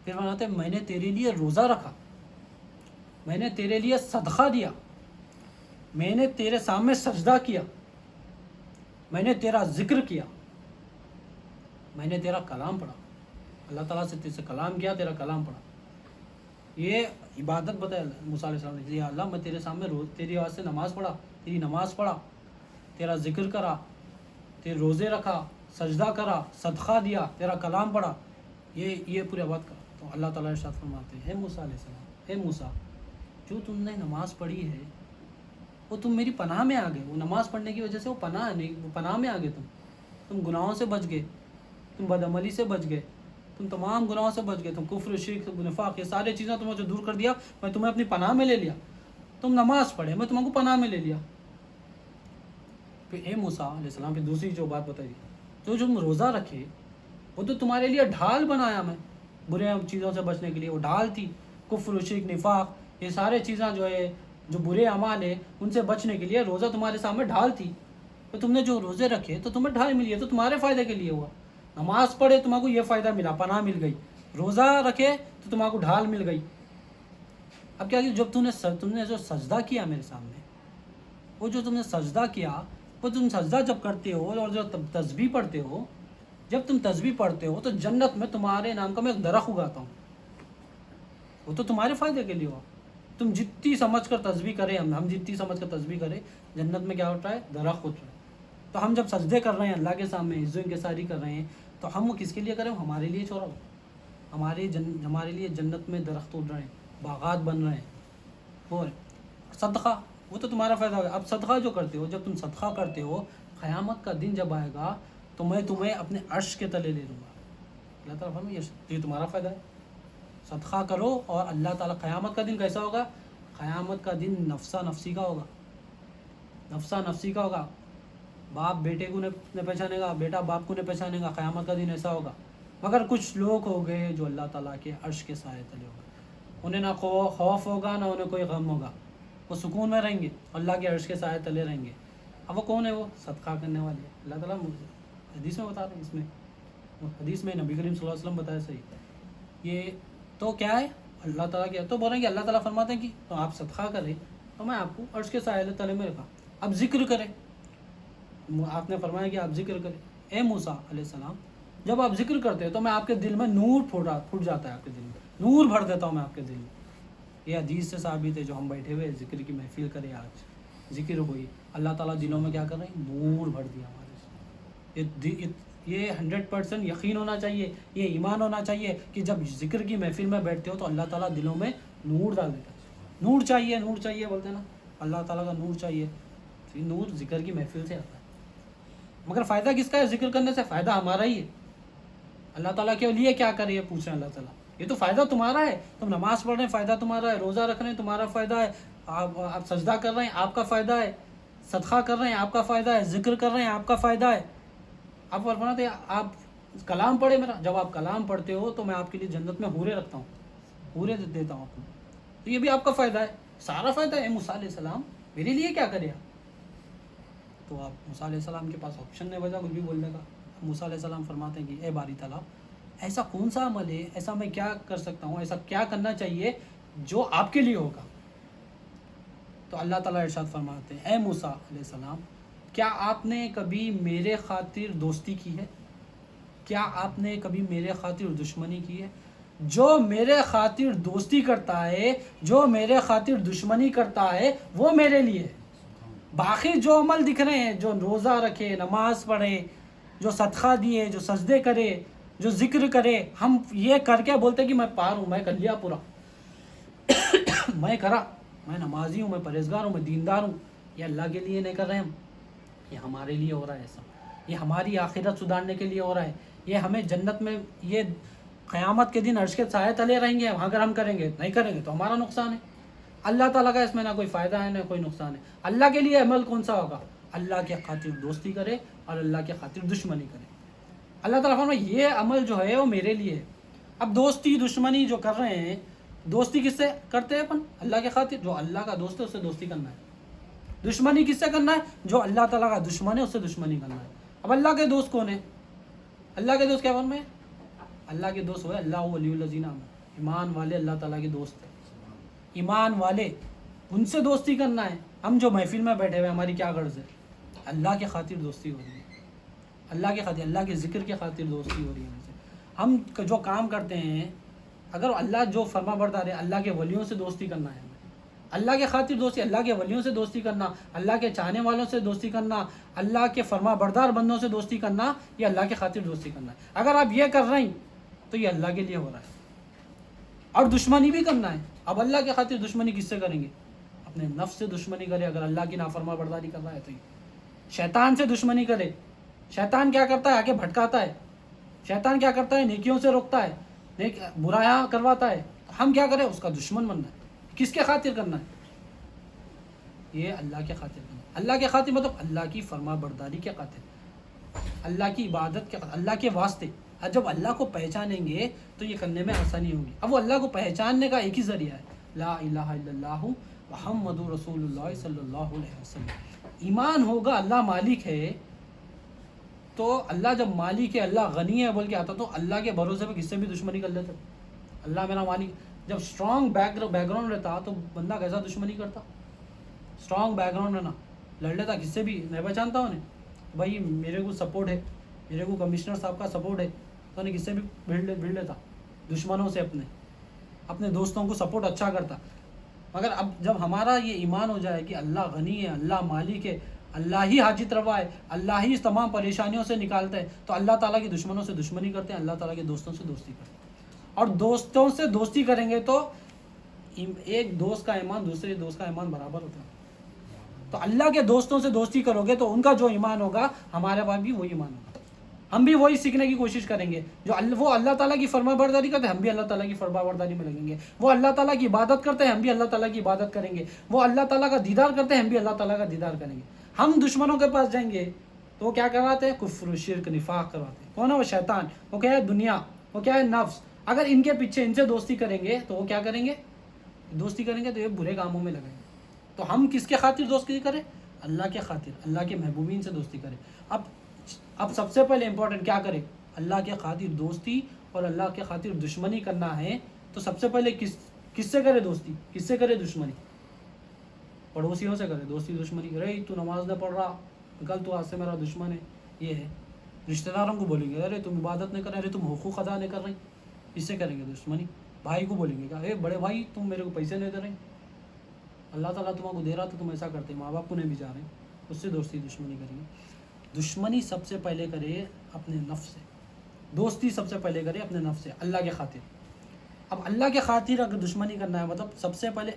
پھر فرماتے ہیں میں نے تیرے لیے روزہ رکھا، میں نے تیرے لیے صدقہ دیا، میں نے تیرے سامنے سجدہ کیا، میں نے تیرا ذکر کیا، میں نے تیرا کلام پڑھا. اللہ تعالیٰ سے تیرے سے کلام کیا، تیرا کلام پڑھا. یہ عبادت بتائے موسیٰ علیہ السلام نے. یا اللہ میں تیرے سامنے تیری آواز سے نماز پڑھا، تیری نماز پڑھا، تیرا ذکر کرا، تیرے روزے رکھا، سجدہ کرا، صدقہ دیا، تیرا کلام پڑھا. یہ پوری بات کرا. تو اللہ تعالیٰ ارشاد فرماتے ہیں اے موسیٰ علیہ السلام، اے موسیٰ جو تم نے نماز پڑھی ہے وہ تم میری پناہ میں آ گئے. وہ نماز پڑھنے کی وجہ سے وہ پناہ میں آ گئے. تم گناہوں سے بچ گئے، تم بدعملی سے بچ گئے، تم تمام گناہوں سے بچ گئے، تم کفر، شرک، نفاق، یہ سارے چیزیں تمہیں جو دور کر دیا، میں تمہیں اپنی پناہ میں لے لیا. تم نماز پڑھے، میں تمہیں کو پناہ میں لے لیا. پھر اے موسیٰ علیہ السلام کی دوسری جو بات بتائی، جو تم روزہ رکھے وہ تو تمہارے لیے ڈھال بنایا میں برے چیزوں سے بچنے کے لیے. وہ ڈھال تھی، کفر، شرک، نفاق، یہ سارے چیزیں جو برے اعمال ہیں ان سے بچنے کے لیے روزہ تمہارے سامنے ڈھال تھی. تو تم نے جو روزے رکھے تو تمہیں ڈھال ملی ہے، تو تمہارے فائدے کے لیے ہوا. نماز پڑھے تمہیں کو یہ فائدہ ملا، پناہ مل گئی. روزہ رکھے تو تمہیں کو ڈھال مل گئی. اب کیا کہ جب تم نے جو سجدہ کیا میرے سامنے، وہ جو تم نے سجدہ کیا، وہ تم سجدہ جب کرتے ہو اور جو تسبیح پڑھتے ہو، جب تم تسبیح پڑھتے ہو تو جنت میں تمہارے نام کا میں ایک درخت اگاتا ہوں. وہ تو تمہارے فائدے کے لیے ہوا. تم جتنی سمجھ کر تسبیح کرے، ہم جتنی سمجھ کر تسبیح کرے، جنت میں کیا ہوتا ہے؟ درخت ہوتا ہے. تو ہم جب سجدے کر رہے ہیں اللہ کے سامنے، عزت و انکساری کر رہے ہیں، تو ہم وہ کس کے لیے کریں؟ ہمارے لیے چھوڑا، ہمارے لیے جنت میں درخت اڑ رہے ہیں، باغات بن رہے ہیں. وہ صدقہ، وہ تو تمہارا فائدہ ہوگا. اب صدقہ جو کرتے ہو، جب تم صدقہ کرتے ہو، قیامت کا دن جب آئے گا تو میں تمہیں اپنے عرش کے تلے لے لوں گا. اللہ تعالیٰ فرمائے یہ تمہارا فائدہ ہے. صدقہ کرو اور اللہ تعالیٰ قیامت کا دن کیسا ہوگا؟ قیامت کا دن نفسا نفسی کا ہوگا، نفسا نفسی کا ہوگا. باپ بیٹے کو نہیں پہچانے گا، بیٹا باپ کو نہیں پہچانے گا. قیامت کا دن ایسا ہوگا. مگر کچھ لوگ ہو گئے جو اللہ تعالیٰ کے عرش کے سائے تلے ہوں گے. انہیں نہ خوف ہوگا، نہ انہیں کوئی غم ہوگا. وہ سکون میں رہیں گے، اللہ کے عرش کے سائے تلے رہیں گے. اب وہ کون ہے؟ وہ صدقہ کرنے والے. اللہ تعالیٰ حدیث میں بتا رہے ہیں، اس میں حدیث میں نبی کریم صلی اللہ علیہ وسلم بتایا صحیح. یہ تو کیا ہے؟ اللہ تعالیٰ کے تو بول رہے ہیں کہ اللہ تعالیٰ فرماتے ہیں کہ تو آپ صدقہ کریں تو میں آپ کو عرش کے سائے تلے میں رکھا. اب ذکر کریں، آپ نے فرمایا کہ آپ ذکر کریں. اے موسیٰ علیہ السلام جب آپ ذکر کرتے ہیں تو میں آپ کے دل میں نور پھوٹ جاتا ہے، آپ کے دل میں نور بھر دیتا ہوں میں آپ کے دل میں. یہ حدیث سے ثابت ہے. جو ہم بیٹھے ہوئے ذکر کی محفل کرے، آج ذکر ہوئی، اللہ تعالیٰ دلوں میں کیا کر رہے ہیں؟ نور بھر دیا ہمارے. یہ 100% یقین ہونا چاہیے، یہ ایمان ہونا چاہیے کہ جب ذکر کی محفل میں بیٹھتے ہو تو اللہ تعالیٰ دلوں میں نور ڈال دیتا ہے. نور چاہیے بولتے ہیں نا، اللہ تعالیٰ کا نور چاہیے. یہ نور ذکر کی محفل سے آتا ہے. مگر فائدہ کس کا ہے؟ ذکر کرنے سے فائدہ ہمارا ہی ہے. اللہ تعالیٰ کے لیے کیا کرے یہ پوچھ رہے ہیں اللہ تعالیٰ. یہ تو فائدہ تمہارا ہے. تم نماز پڑھ رہے ہیں، فائدہ تمہارا ہے. روزہ رکھ رہے ہیں، تمہارا فائدہ ہے. آپ سجدہ کر رہے ہیں، آپ کا فائدہ ہے. صدقہ کر رہے ہیں، آپ کا فائدہ ہے. ذکر کر رہے ہیں، آپ کا فائدہ ہے. آپ فرماتے ہیں آپ کلام پڑھے میرا، جب آپ کلام پڑھتے ہو تو میں آپ کے لیے جنت میں حورے رکھتا ہوں، حورے دیتا ہوں آپ کو، تو یہ بھی آپ کا فائدہ ہے، سارا فائدہ ہے۔ موسیٰ علیہ السلام میرے لیے کیا کرے آپ؟ تو آپ موسیٰ علیہ السلام کے پاس آپشن نہیں بچا کچھ بھی بولنے کا۔ موسیٰ علیہ السلام فرماتے ہیں کہ اے باری تعالیٰ، ایسا کون سا عمل ہے، ایسا میں کیا کر سکتا ہوں، ایسا کیا کرنا چاہیے جو آپ کے لیے ہوگا؟ تو اللہ تعالیٰ ارشاد فرماتے ہیں اے موسیٰ علیہ السلام، کیا آپ نے کبھی میرے خاطر دوستی کی ہے؟ کیا آپ نے کبھی میرے خاطر دشمنی کی ہے؟ جو میرے خاطر دوستی کرتا ہے، جو میرے خاطر دشمنی کرتا ہے، وہ میرے لیے ہے۔ باقی جو عمل دکھ رہے ہیں، جو روزہ رکھے، نماز پڑھے، جو صدقہ دیے، جو سجدے کرے، جو ذکر کرے، ہم یہ کر کے بولتے کہ میں پار ہوں، میں کر لیا پورا، میں کرا، میں نمازی ہوں، میں پرہیزگار ہوں، میں دیندار ہوں، یہ اللہ کے لیے نہیں کر رہے ہم، یہ ہمارے لیے ہو رہا ہے ایسا، یہ ہماری آخرت سدھارنے کے لیے ہو رہا ہے، یہ ہمیں جنت میں، یہ قیامت کے دن عرش کے سائے تلے رہیں گے، اگر ہم کریں گے، نہیں کریں گے تو ہمارا نقصان ہے۔ اللہ تعالیٰ کا اس میں نہ کوئی فائدہ ہے نہ کوئی نقصان ہے۔ اللہ کے لیے عمل کون سا ہوگا؟ اللہ کے خاطر دوستی کرے اور اللہ کے خاطر دشمنی کرے۔ اللہ تعالیٰ فرمائے یہ عمل جو ہے وہ میرے لیے ہے۔ اب دوستی دشمنی جو کر رہے ہیں، دوستی کس سے کرتے ہیں اپن؟ اللہ کے خاطر، جو اللہ کا دوست ہے اس سے دوستی کرنا ہے۔ دشمنی کس سے کرنا ہے؟ جو اللہ تعالیٰ کا دشمن ہے اس سے دشمنی کرنا ہے۔ اب اللہ کے دوست کون ہے؟ اللہ کے دوست کیا فرمائے؟ اللہ کے دوست ہوئے اللہ ولی الذین آمنوا، ایمان والے اللہ تعالیٰ کے دوست ہیں، ایمان والے، ان سے دوستی کرنا ہے۔ ہم جو محفل میں بیٹھے ہوئے ہماری کیا غرض ہے؟ اللہ کے خاطر دوستی ہو رہی ہے، اللہ کے خاطر، اللہ کے ذکر کے خاطر دوستی ہو رہی ہے ہم سے۔ ہم جو کام کرتے ہیں، اگر اللہ جو فرما بردار ہے، اللہ کے ولیوں سے دوستی کرنا ہے، اللہ کے خاطر دوستی، اللہ کے ولیوں سے دوستی کرنا، اللہ کے چاہنے والوں سے دوستی کرنا، اللہ کے فرما بردار بندوں سے دوستی کرنا، یہ اللہ کے خاطر دوستی کرنا ہے۔ اگر آپ یہ کر رہے ہیں تو یہ اللہ کے لیے ہو رہا ہے۔ اور دشمنی بھی کرنا ہے۔ اب اللہ کے خاطر دشمنی کس سے کریں گے؟ اپنے نفس سے دشمنی کرے، اگر اللہ کی نافرما برداری کر رہا ہے تو یہ شیطان سے دشمنی کرے۔ شیطان کیا کرتا ہے؟ آگے بھٹکاتا ہے۔ شیطان کیا کرتا ہے؟ نیکیوں سے روکتا ہے، برایاں کرواتا ہے۔ ہم کیا کریں؟ اس کا دشمن بننا ہے۔ کس کے خاطر کرنا ہے؟ یہ اللہ کے خاطر کرنا ہے۔ اللہ کے خاطر مطلب اللہ کی فرما برداری کے خاطر، اللہ کی عبادت کے خاطر، اللہ کے واسطے۔ اور جب اللہ کو پہچانیں گے تو یہ کرنے میں آسانی ہوگی۔ اب وہ اللہ کو پہچاننے کا ایک ہی ذریعہ ہے، لا الہ الا اللہ محمد رسول اللہ صلی اللہ علیہ وسلم۔ ایمان ہوگا اللہ مالک ہے، تو اللہ جب مالک ہے، اللہ غنی ہے بول کے آتا، تو اللہ کے بھروسے پہ کس سے بھی دشمنی کر لیتا۔ اللہ میرا مالک، جب اسٹرانگ بیک گراؤنڈ رہتا تو بندہ کیسا دشمنی کرتا؟ اسٹرانگ بیک گراؤنڈ رہنا، لڑ لیتا کس سے بھی، میں پہچانتا ہوں بھائی میرے کو سپورٹ ہے، میرے کو کمشنر صاحب کا سپورٹ ہے، تو نہیں کس سے بھی بھیڑ لیتا، دشمنوں سے، اپنے دوستوں کو سپورٹ اچھا کرتا۔ مگر اب جب ہمارا یہ ایمان ہو جائے کہ اللہ غنی ہے، اللہ مالک ہے، اللہ ہی حاجت روا ہے، اللہ ہی اس تمام پریشانیوں سے نکالتا ہے، تو اللہ تعالیٰ کی دشمنوں سے دشمنی کرتے ہیں، اللہ تعالیٰ کے دوستوں سے دوستی کرتے ہیں۔ اور دوستوں سے دوستی کریں گے تو ایک دوست کا ایمان دوسرے دوست کا ایمان برابر ہوتا ہے۔ تو اللہ کے دوستوں سے دوستی کرو گے تو ان کا جو ایمان ہوگا ہمارے پاس بھی وہی ایمان ہوگا، ہم بھی وہی سیکھنے کی کوشش کریں گے۔ جو وہ اللہ تعالیٰ کی فرما برداری کرتے ہیں، ہم بھی اللہ تعالیٰ کی فرما برداری میں لگیں گے۔ وہ اللہ تعالیٰ کی عبادت کرتے ہیں، ہم بھی اللہ تعالیٰ کی عبادت کریں گے۔ وہ اللہ تعالیٰ کا دیدار کرتے ہیں، ہم بھی اللہ تعالیٰ کا دیدار کریں گے۔ ہم دشمنوں کے پاس جائیں گے تو وہ کیا کرواتے ہیں؟ کفر، شرک، نفاق کرواتے ہیں۔ کون ہے وہ؟ شیطان۔ وہ کیا ہے؟ دنیا۔ وہ کیا ہے؟ نفس۔ اگر ان کے پیچھے ان سے دوستی کریں گے تو وہ کیا کریں گے؟ دوستی کریں گے تو یہ برے کاموں میں لگیں گے۔ تو ہم کس کے خاطر دوستی کریں؟ اللہ کے خاطر، اللہ کے محبوبین سے دوستی کریں۔ اب سب سے پہلے امپورٹنٹ کیا کریں؟ اللہ کے خاطر دوستی اور اللہ کے خاطر دشمنی کرنا ہے تو سب سے پہلے کس سے کرے دوستی، کس سے کرے دشمنی؟ پڑوسیوں سے کرے دوستی دشمنی۔ ارے تو نماز نہ پڑھ رہا، کل تو آج سے میرا دشمن ہے، یہ ہے۔ رشتہ داروں کو بولیں گے ارے تم عبادت نہیں کر رہے، ارے تم حقوق ادا نہیں کر رہے، اس سے کریں گے دشمنی۔ بھائی کو بولیں گے کہ اے بڑے بھائی تم میرے کو پیسے نہیں دے رہے، اللہ تعالیٰ تمہیں کو دے رہا تو تم ایسا کرتے، ماں باپ کو نہیں بھی جا رہے، اس سے دوستی دشمنی کریں گے۔ دشمنی سب سے پہلے کرے اپنے نفس سے، دوستی سب سے پہلے کرے اپنے نفس سے، اللہ کے خاطر۔ اب اللہ کے خاطر اگر دشمنی کرنا ہے مطلب سب سے پہلے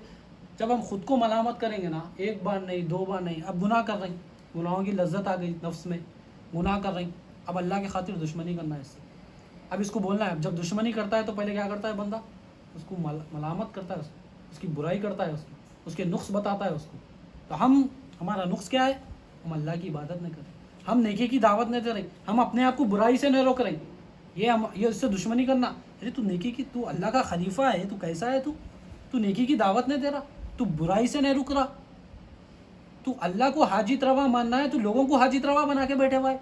جب ہم خود کو ملامت کریں گے نا، ایک بار نہیں، دو بار نہیں، اب گناہ کر رہے ہیں، گناہوں کی لذت آ گئی نفس میں، گناہ کر رہے ہیں، اب اللہ کے خاطر دشمنی کرنا ہے اس سے۔ اب اس کو بولنا ہے، جب دشمنی کرتا ہے تو پہلے کیا کرتا ہے بندہ؟ اس کو ملامت کرتا ہے، اس کی برائی کرتا ہے، اس کے نقص بتاتا ہے اس کو۔ تو ہمارا نقص کیا ہے؟ ہم اللہ کی عبادت نہیں کریں، ہم نیکی کی دعوت نہیں دے رہے، ہم اپنے آپ کو برائی سے نہیں روک رہے، یہ اس سے دشمنی کرنا. ارے تو نیکی کی، تو اللہ کا خلیفہ ہے، تو کیسا ہے؟ تو نیکی کی دعوت نہیں دے رہا، تو برائی سے نہیں رک رہا. تو اللہ کو حاجت روا ماننا ہے، تو لوگوں کو حاجت روا بنا کے بیٹھے ہوا ہے،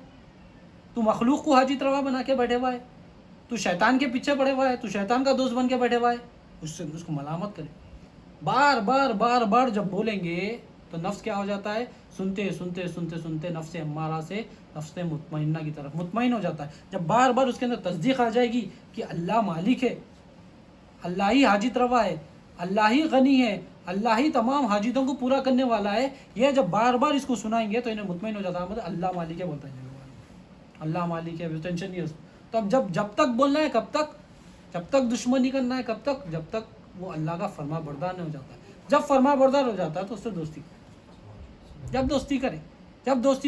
تو مخلوق کو حاجت روا بنا کے بیٹھے ہوا ہے، تو شیطان کے پیچھے پڑے ہوا ہے، تو شیطان کا دوست بن کے بیٹھے ہوا ہے. اس کو ملامت کرے. بار بار بار بار جب بولیں گے تو نفس کیا ہو جاتا ہے؟ سنتے سنتے سنتے سنتے نفس امارہ سے نفس مطمئنہ کی طرف مطمئن ہو جاتا ہے. جب بار بار اس کے اندر تصدیق آ جائے گی کہ اللہ مالک ہے، اللہ ہی حاجت روا ہے، اللہ ہی غنی ہے، اللہ ہی تمام حاجتوں کو پورا کرنے والا ہے، یہ جب بار بار اس کو سنائیں گے تو انہیں مطمئن ہو جاتا ہے. مطلب اللہ مالک ہے بولتا ہے، اللہ مالک ہے، ٹینشن نہیں ہے اس کو. تو اب جب تک بولنا ہے کب تک؟ جب تک دشمنی کرنا ہے کب تک؟ جب تک وہ اللہ کا فرما بردار نہیں ہو جاتا ہے. جب فرما بردار ہو جاتا ہے تو اس سے دوستی کرے. جب دوستی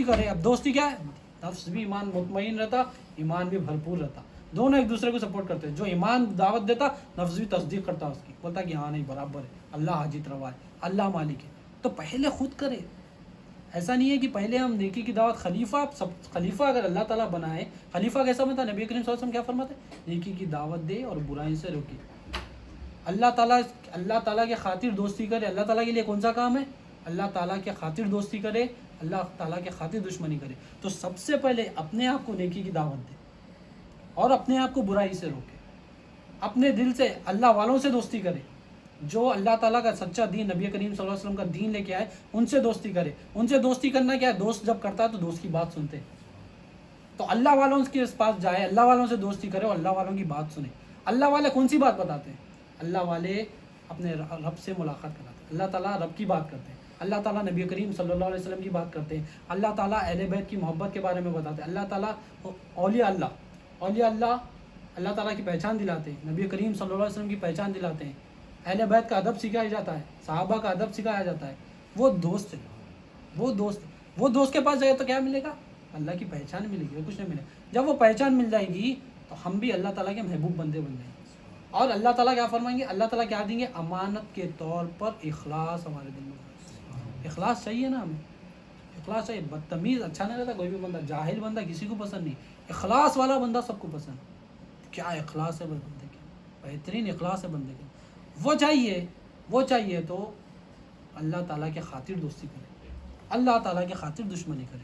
کرے اب دوستی کیا ہے؟ نفس بھی ایمان مطمئن رہتا، ایمان بھی بھرپور رہتا، دونوں ایک دوسرے کو سپورٹ کرتے ہیں. جو ایمان دعوت دیتا، نفس بھی تصدیق کرتا اس کی، بولتا کہ ہاں نہیں برابر ہے، اللہ حاجت روا ہے، اللہ مالک ہے. تو پہلے خود کرے. ایسا نہیں ہے کہ پہلے ہم نیکی کی دعوت. خلیفہ اگر اللہ تعالیٰ بنائے، خلیفہ کیسا بنتا؟ نبی کریم صلی اللہ علیہ وسلم کیا فرماتے؟ نیکی کی دعوت دے اور برائی سے روکے. اللہ تعالیٰ کے خاطر دوستی کرے. اللہ تعالیٰ کے لیے کون سا کام ہے؟ اللہ تعالیٰ کے خاطر دوستی کرے، اللہ تعالیٰ کے خاطر دشمنی کرے. تو سب سے پہلے اپنے آپ کو نیکی کی دعوت دے اور اپنے آپ کو برائی سے روکے. اپنے دل سے اللہ والوں سے دوستی کرے، جو اللہ تعالیٰ کا سچا دین، نبی کریم صلی اللہ علیہ وسلم کا دین لے کے آئے، ان سے دوستی کرے. ان سے دوستی کرنا کیا ہے؟ دوست جب کرتا ہے تو دوست کی بات سنتے. تو اللہ والوں کے پاس جائے، اللہ والوں سے دوستی کرے اور اللہ والوں کی بات سنے. اللہ والے کون سی بات بتاتے ہیں؟ اللہ والے اپنے رب سے ملاقات کراتے ہیں، اللہ تعالیٰ رب کی بات کرتے ہیں، اللہ تعالیٰ نبی کریم صلی اللہ علیہ وسلم کی بات کرتے ہیں، اللہ تعالیٰ اہل بیت کی محبت کے بارے میں بتاتے ہیں، اللہ تعالیٰ اولیاء اللہ اللہ تعالیٰ کی پہچان دلاتے ہیں، نبی کریم صلی اللہ علیہ وسلم کی پہچان دلاتے ہیں، اہل بیت کا ادب سکھایا جاتا ہے، صحابہ کا ادب سکھایا جاتا ہے. وہ دوست ہے، وہ دوست کے پاس جائے تو کیا ملے گا؟ اللہ کی پہچان ملے گی، کچھ نہیں ملے گا. جب وہ پہچان مل جائے گی تو ہم بھی اللہ تعالیٰ کے محبوب بندے بن جائیں گے. اور اللہ تعالیٰ کیا فرمائیں گے؟ اللہ تعالیٰ کیا دیں گے؟ امانت کے طور پر اخلاص ہمارے دل میں. اخلاص چاہیے نا ہمیں، اخلاص چاہیے. بدتمیز اچھا نہیں رہتا کوئی بھی بندہ، جاہل بندہ کسی کو پسند نہیں، اخلاص والا بندہ سب کو پسند. کیا اخلاص ہے بندے کے، بہترین اخلاص ہے بندے کے. وہ چاہیے تو اللہ تعالیٰ کے خاطر دوستی کرے، اللہ تعالیٰ کے خاطر دشمنی کرے.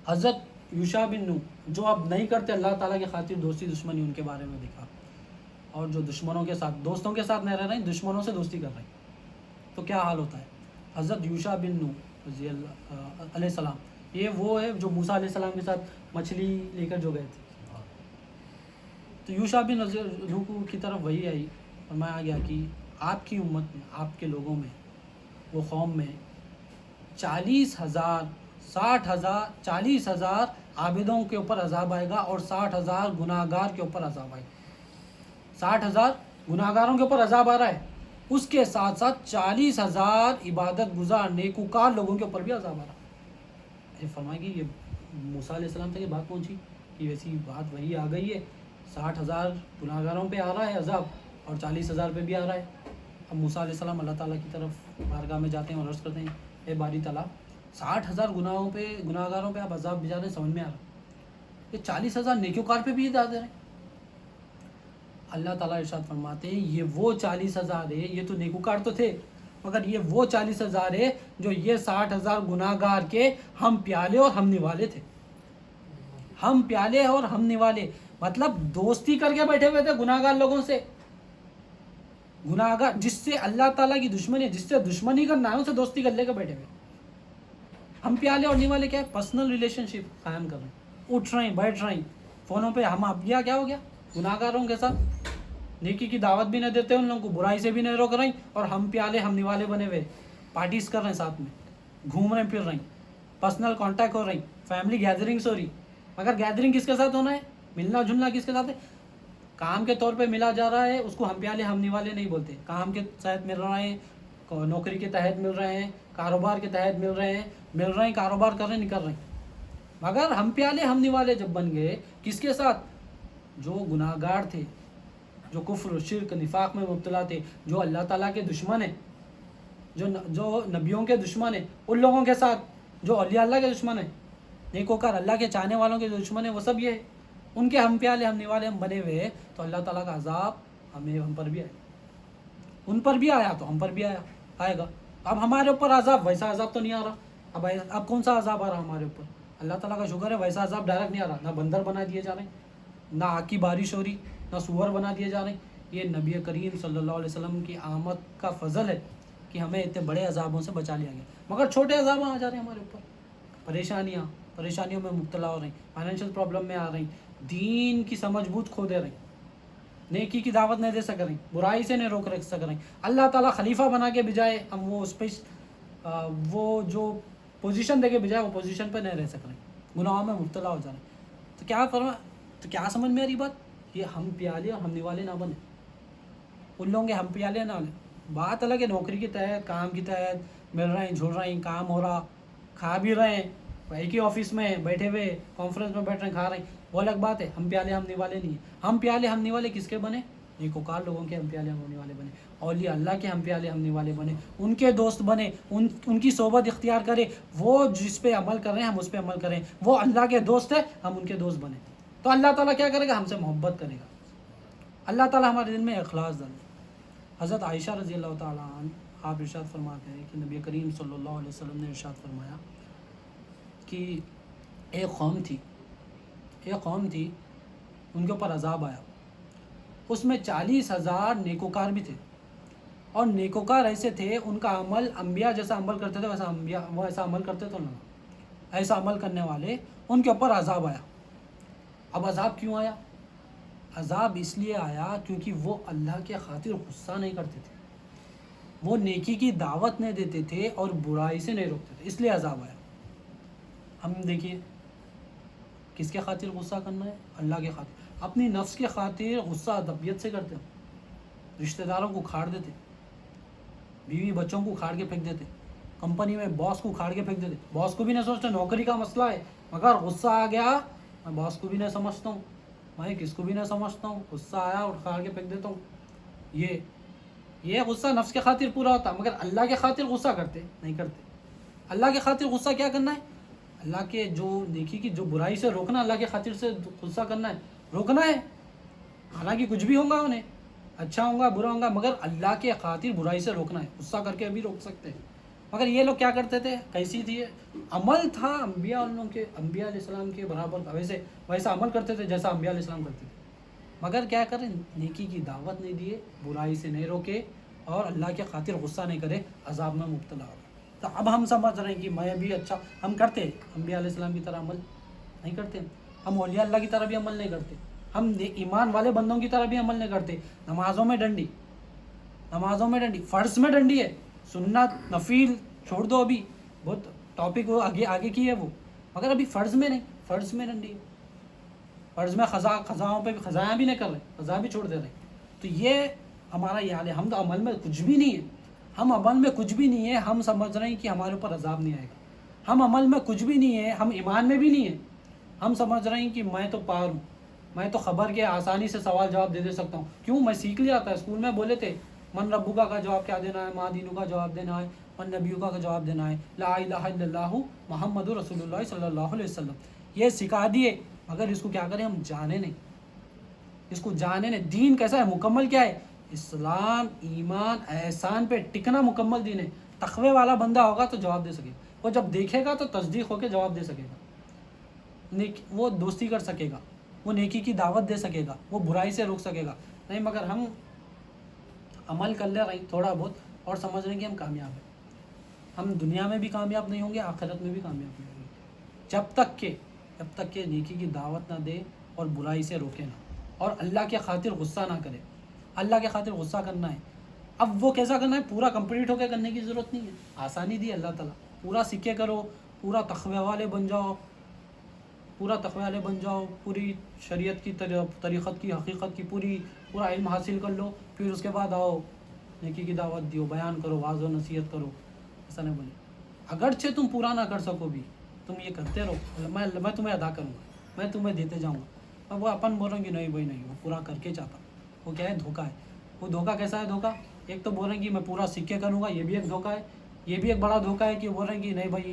حضرت یوشع بن نون جو اب نہیں کرتے اللہ تعالیٰ کے خاطر دوستی دشمنی، ان کے بارے میں دکھا. اور جو دشمنوں کے ساتھ، دوستوں کے ساتھ نہیں رہ رہے ہیں، دشمنوں سے دوستی کر رہے ہیں، تو کیا حال ہوتا ہے؟ حضرت یوشع بن نون رضی اللہ علیہ السلام، یہ وہ ہے جو موسیٰ علیہ السلام کے ساتھ مچھلی لے کر جو گئے تھے. تو یوشع بن نون کی طرف وہی آئی، فرمایا گیا کہ آپ کی امت میں، آپ کے لوگوں میں، وہ قوم میں 40,000 عابدوں کے اوپر عذاب آئے گا اور 60,000 گناہگار کے اوپر عذاب آئے گا. 60,000 گناہگاروں کے اوپر عذاب آ رہا ہے، اس کے ساتھ ساتھ 40,000 عبادت گزار نیکوکار لوگوں کے اوپر بھی عذاب آ رہا ہے. فرمایا کہ یہ موسیٰ علیہ السلام تک یہ بات پہنچی کہ ویسی بات وہی آ گئی ہے، 60,000 گناہگاروں پہ آ رہا ہے عذاب اور 40,000 پہ بھی آ رہا ہے. اب موسیٰ علیہ السلام اللہ تعالیٰ کی طرف بارگاہ میں جاتے ہیں اور عرض کرتے ہیں، اے باری تعالیٰ 60,000 گناہگاروں پہ آپ عذاب بھیجا رہے ہیں، سمجھ میں آ رہا، یہ 40,000 نیکوکار پہ بھی دے رہے ہیں. اللہ تعالیٰ ارشاد فرماتے ہیں یہ وہ 40,000 ہے، یہ تو نیکوکار تو تھے، مگر یہ وہ 40,000 ہے جو یہ 60,000 گناہگار کے ہم پیالے اور ہم نوالے تھے. ہم پیالے اور ہم نوالے مطلب دوستی کر کے بیٹھے ہوئے تھے گناہگار لوگوں سے. گناہگار جس سے اللہ تعالیٰ کی دشمنی ہے، جس سے دشمنی کرنا ہے، ان سے دوستی کر لے کے بیٹھے ہوئے. ہم پیالے اور نوالے کیا ہے؟ پرسنل ریلیشن شپ قائم کر رہے ہیں، اٹھ رہے ہیں، بیٹھ رہے ہیں فونوں پہ. ہم اب کیا ہو گیا؟ گناہگاروں کے ساتھ نیکی کی دعوت بھی نہیں دیتے، ان لوگوں کو برائی سے بھی نہیں روک رہے ہیں، اور ہم پیالے ہم نوالے بنے ہوئے پارٹیز کر رہے ہیں، ساتھ میں گھوم رہے ہیں، پھر رہے ہیں، پرسنل کانٹیکٹ ہو رہی، فیملی گیدرنگس ہو رہی. مگر گیدرنگ کس کے ساتھ ہونا ہے؟ ملنا جلنا کس کے ساتھ ہے؟ کام کے طور پہ ملا جا رہا ہے، اس کو ہم پیالے ہم نوالے نہیں بولتے. کام کے تحت مل رہے ہیں، نوکری کے تحت مل رہے ہیں، کاروبار کے تحت مل رہے ہیں، کاروبار کر رہے ہیں، نکل رہے ہیں. مگر ہم پیالے ہم نوالے جب بن گئے کس کے ساتھ؟ جو گناہگار تھے، جو کفر شرک نفاق میں مبتلا تھے، جو اللہ تعالیٰ کے دشمن ہیں، جو نبیوں کے دشمن ہیں، ان لوگوں کے ساتھ جو اولیاء اللہ کے دشمن ہیں. نیکوکار اللہ کے چاہنے والوں کے جو دشمن ہیں وہ سب یہ ہے، ان کے ہم پیالے ہم نوالے ہم بنے ہوئے ہیں، تو اللہ تعالیٰ کا عذاب ہم پر بھی آئے، ان پر بھی آیا تو ہم پر بھی آئے گا۔ اب ہمارے اوپر عذاب، ویسا عذاب تو نہیں آ رہا، اب کون سا عذاب آ رہا ہمارے اوپر؟ اللہ تعالیٰ کا شکر ہے ویسا عذاب ڈائریکٹ نہیں آ رہا، نہ بندر بنا دیے جا رہے ہیں، نہ آگ کی بارش ہو رہی، نہ سور بنا دیے جا رہے ہیں۔ یہ نبی کریم صلی اللہ علیہ وسلم کی آمد کا فضل ہے کہ ہمیں اتنے بڑے عذابوں سے بچا لیا گیا، مگر چھوٹے عذاب آ جا رہے ہیں ہمارے اوپر، پریشانیوں میں مبتلا ہو رہی ہیں، فائنینشیل پرابلم میں آ رہی ہیں، دین کی سمجھ بوجھ کھو دے رہی ہیں، نیکی کی دعوت نہیں دے سک رہی، برائی سے نہیں روک رکھ سک رہی، اللہ تعالیٰ خلیفہ بنا کے بجائے ہم وہ جو پوزیشن دے کے بجائے وہ پوزیشن پہ نہیں رہ سک رہے، گناہوں میں مبتلا ہو جا رہے ہیں۔ تو کیا سمجھ میں آ رہی بات؟ یہ ہم پیالے اور ہم نوالے نہ بنے، ان لوگوں کے ہم پیالے نہ بنے۔ بات الگ ہے، نوکری کے تحت، کام کے تحت مل رہے ہیں، جھڑ رہے ہیں، کام ہو رہا، کھا بھی رہے ہیں، ایک ہی آفس میں بیٹھے ہوئے کانفرنس میں بیٹھ رہے ہیں، کھا رہے ہیں، وہ الگ بات ہے۔ ہم پیالے ہم نوالے نہیں ہیں۔ ہم پیالے ہم نوالے کس کے بنے؟ نیکوکار لوگوں کے ہم پیالے ہم نوالے بنے، اولیاء اللہ کے ہم پیالے ہم نوالے بنے، ان کے دوست بنے، ان کی صحبت اختیار کرے، وہ جس پہ عمل کر رہے ہیں ہم اس پہ عمل کریں، وہ اللہ کے دوست ہیں ہم ان کے دوست بنے، تو اللہ تعالیٰ کیا کرے گا؟ ہم سے محبت کرے گا، اللہ تعالیٰ ہمارے دل میں اخلاص ڈالے۔ حضرت عائشہ رضی اللہ تعالیٰ عنہ آپ ارشاد فرماتے ہیں کہ نبی کریم صلی اللہ علیہ وسلم نے ارشاد فرمایا کہ ایک قوم تھی ان کے اوپر عذاب آیا، اس میں 40,000 نیکوکار بھی تھے، اور نیکوکار ایسے تھے ان کا عمل انبیاء جیسا عمل کرتے تھے، وہ ایسا عمل کرتے تو نہ، ایسا عمل کرنے والے ان کے اوپر عذاب آیا۔ اب عذاب کیوں آیا؟ عذاب اس لیے آیا کیونکہ وہ اللہ کے خاطر غصہ نہیں کرتے تھے، وہ نیکی کی دعوت نہیں دیتے تھے اور برائی سے نہیں روکتے تھے، اس لیے عذاب آیا۔ ہم دیکھیے کس کے خاطر غصہ کرنا ہے؟ اللہ کے خاطر، اپنی نفس کے خاطر غصہ طبیعت سے کرتے ہیں، رشتہ داروں کو کھاڑ دیتے، بیوی بچوں کو کھاڑ کے پھینک دیتے، کمپنی میں باس کو کھاڑ کے پھینک دیتے، باس کو بھی نہیں سوچتے، نوکری کا مسئلہ ہے مگر غصہ آ گیا، میں باس کو بھی نہیں سمجھتا ہوں، میں کس کو بھی نہیں سمجھتا ہوں، غصہ آیا اور کھاڑ کے پھینک دیتا ہوں۔ یہ غصہ نفس کے خاطر پورا ہوتا، مگر اللہ کے خاطر غصہ نہیں کرتے۔ اللہ کے خاطر غصہ کیا کرنا ہے؟ اللہ کے جو نیکی کی جو برائی سے روکنا، اللہ کے خاطر سے غصہ کرنا ہے، روکنا ہے، حالانکہ کچھ بھی ہوگا انہیں، اچھا ہوگا برا ہوگا، مگر اللہ کے خاطر برائی سے روکنا ہے، غصہ کر کے بھی روک سکتے ہیں۔ مگر یہ لوگ کیا کرتے تھے؟ کیسی تھی عمل تھا انبیاء علیہ السلام کے برابر کا، ویسا عمل کرتے تھے جیسا انبیاء علیہ السلام کرتے تھے، مگر کیا کریں؟ نیکی کی دعوت نہیں دیے، برائی سے نہیں روکے، اور اللہ کے خاطر غصہ نہیں کرے، عذاب میں مبتلا ہو۔ تو اب ہم سمجھ رہے ہیں کہ میں بھی اچھا، ہم کرتے انبیاء علیہ السلام کی طرح عمل نہیں کرتے، ہم اولیاء اللہ کی طرح بھی عمل نہیں کرتے، ہم ایمان والے بندوں کی طرح بھی عمل نہیں کرتے، نمازوں میں ڈنڈی، فرض میں ڈنڈی ہے، سنت نفل چھوڑ دو، ابھی بہت ٹاپک وہ آگے کی ہے وہ، مگر ابھی فرض میں نہیں، فرض میں ڈنڈی ہے، فرض میں خزاں پہ خزایاں بھی نہیں کر رہے، خزاں بھی چھوڑ دے رہے، تو یہ ہمارا یہ حال ہے۔ ہم تو عمل میں کچھ بھی نہیں ہے، ہم سمجھ رہے ہیں کہ ہمارے اوپر عذاب نہیں آئے گا، ہم عمل میں کچھ بھی نہیں ہے، ہم ایمان میں بھی نہیں ہے، ہم سمجھ رہے ہیں کہ میں تو پار ہوں، میں تو خبر کے آسانی سے سوال جواب دے سکتا ہوں، کیوں؟ میں سیکھ لیا تھا، اسکول میں بولے تھے من ربکا کا جواب کیا دینا ہے، ماں دینو کا جواب دینا ہے، من نبیکا کا جواب دینا ہے، لا الہ الا اللہ محمد رسول اللہ صلی اللہ علیہ وسلم، یہ سکھا دیے، مگر اس کو کیا کریں؟ ہم جانے نہیں، دین کیسا ہے، مکمل کیا ہے؟ اسلام، ایمان، احسان پہ ٹکنا مکمل دین ہے۔ تقوی والا بندہ ہوگا تو جواب دے سکے گا، وہ جب دیکھے گا تو تصدیق ہو کے جواب دے سکے گا، وہ دوستی کر سکے گا، وہ نیکی کی دعوت دے سکے گا، وہ برائی سے روک سکے گا، نہیں مگر ہم عمل کر لے رہے تھوڑا بہت اور سمجھ رہے ہیں کہ ہم کامیاب ہیں، ہم دنیا میں بھی کامیاب نہیں ہوں گے، آخرت میں بھی کامیاب نہیں ہوں گے، جب تک کہ نیکی کی دعوت نہ دے اور برائی سے روکے نہ، اور اللہ کے خاطر غصہ نہ کرے۔ اللہ کے خاطر غصہ کرنا ہے، اب وہ کیسا کرنا ہے؟ پورا کمپلیٹ ہو کے کرنے کی ضرورت نہیں ہے، آسانی دی اللہ تعالیٰ، پورا سیکھے کرو، پورا تقوی والے بن جاؤ، پوری شریعت کی طریقت کی حقیقت کی پورا علم حاصل کر لو، پھر اس کے بعد آؤ نیکی کی دعوت دیو، بیان کرو، واعظ و نصیحت کرو، ایسا نہیں بولے۔ اگرچہ تم پورا نہ کر سکو بھی، تم یہ کرتے رہو، میں تمہیں ادا کروں گا، میں تمہیں دیتے جاؤں گا۔ اب وہ اپن بول رہے ہیں کہ نہیں بھائی نہیں، وہ پورا کر کے چاہتا، وہ کیا ہے؟ دھوکہ ہے۔ وہ دھوکہ کیسا ہے؟ دھوکہ ایک تو بول رہے ہیں کہ میں پورا سیکھ کے کروں گا، یہ بھی ایک دھوکہ ہے، یہ بھی ایک بڑا دھوکہ ہے کہ بول رہے ہیں کہ نہیں بھائی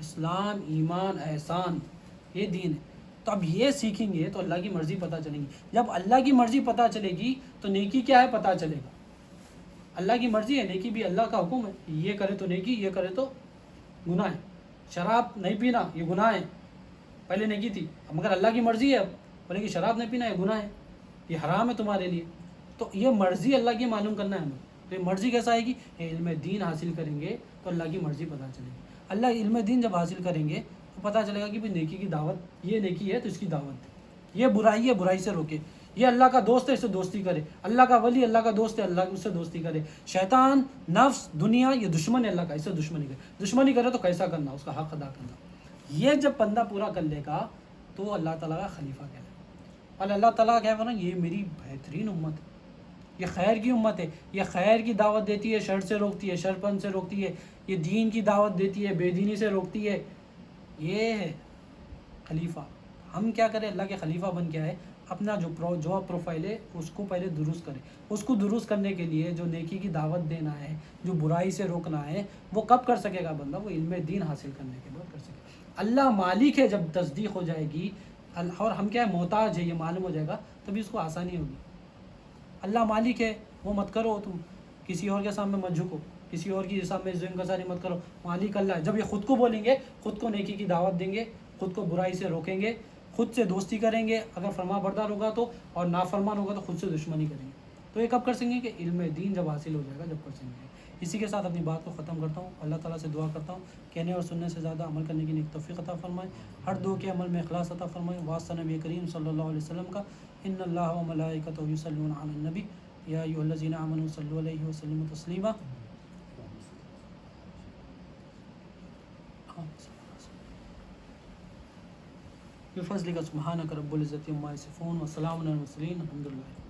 اسلام، ایمان، احسان، یہ دین ہے. تو اب یہ سیکھیں گے تو اللہ کی مرضی پتہ چلے گی. جب اللہ کی مرضی پتہ چلے گی تو نیکی کیا ہے پتہ چلے گا. اللہ کی مرضی ہے، نیکی بھی اللہ کا حکم ہے. یہ کرے تو نیکی، یہ کرے تو گناہ ہے. شراب نہیں پینا یہ گناہ ہے، پہلے نیکی تھی، اب مگر اللہ کی مرضی ہے اب بولے کہ شراب نہیں پینا یہ گناہ ہے، یہ حرام ہے تمہارے لیے. تو یہ مرضی اللہ کی معلوم کرنا ہے ہمیں. تو یہ مرضی کیسا آئے گی؟ یہ علم دین حاصل کریں گے تو اللہ کی مرضی پتہ چلے گی. اللہ علم دین جب حاصل کریں گے تو پتہ چلے گا کہ بھئی نیکی کی دعوت، یہ نیکی ہے تو اس کی دعوت دے، یہ برائی ہے برائی سے روکے، یہ اللہ کا دوست ہے اس سے دوستی کرے، اللہ کا ولی اللہ کا دوست ہے اللہ اس سے دوستی کرے. شیطان، نفس، دنیا یہ دشمن ہے اللہ کا، اس سے دشمنی کرے. دشمنی کرے تو کیسا کرنا، اس کا حق ادا کرنا. یہ جب بندہ پورا کر لے گا تو اللہ تعالیٰ کا خلیفہ کہے. اور اللہ تعالیٰ کہے گا نا یہ میری بہترین امت ہے، یہ خیر کی امت ہے، یہ خیر کی دعوت دیتی ہے، شر سے روکتی ہے، شرپن سے روکتی ہے، یہ دین کی دعوت دیتی ہے، بے دینی سے روکتی ہے. یہ ہے خلیفہ. ہم کیا کریں؟ اللہ کے خلیفہ بن کے آئے، اپنا جو پروفائل ہے اس کو پہلے درست کریں. اس کو درست کرنے کے لیے جو نیکی کی دعوت دینا ہے، جو برائی سے روکنا ہے، وہ کب کر سکے گا بندہ؟ وہ علم دین حاصل کرنے کے بعد کر سکے گا. اللہ مالک ہے جب تصدیق ہو جائے گی اور ہم کیا ہے محتاج ہے یہ معلوم ہو جائے گا تبھی اس کو آسانی ہوگی. اللہ مالک ہے وہ مت کرو، تم کسی اور کے سامنے مت جھکو، کسی اور کی سامنے ظلم گزاری مت کرو. مالک اللہ ہے. جب یہ خود کو بولیں گے، خود کو نیکی کی دعوت دیں گے، خود کو برائی سے روکیں گے، خود سے دوستی کریں گے اگر فرما بردار ہوگا تو، اور نافرمان ہوگا تو خود سے دشمنی کریں گے. تو یہ کب کر سکیں گے؟ کہ علم دین جب حاصل ہو جائے گا جب کر سکیں گے. اسی کے ساتھ اپنی بات کو ختم کرتا ہوں. اللہ تعالیٰ سے دعا کرتا ہوں کہنے اور سننے سے زیادہ عمل کرنے کی نیک توفیق عطا فرمائے، ہر دو کے عمل میں اخلاص عطا فرمائے. واسطہ نبی کریم صلی اللہ علیہ وسلم کا، ان اللہ و ملائکتہ یصلون علی النبی یا ایھا الذین آمنوا صلوا علیہ وسلموا تسلیما. بفضلک سبحانک رب العزة عما یصفون وسلام علی المرسلین الحمد للہ.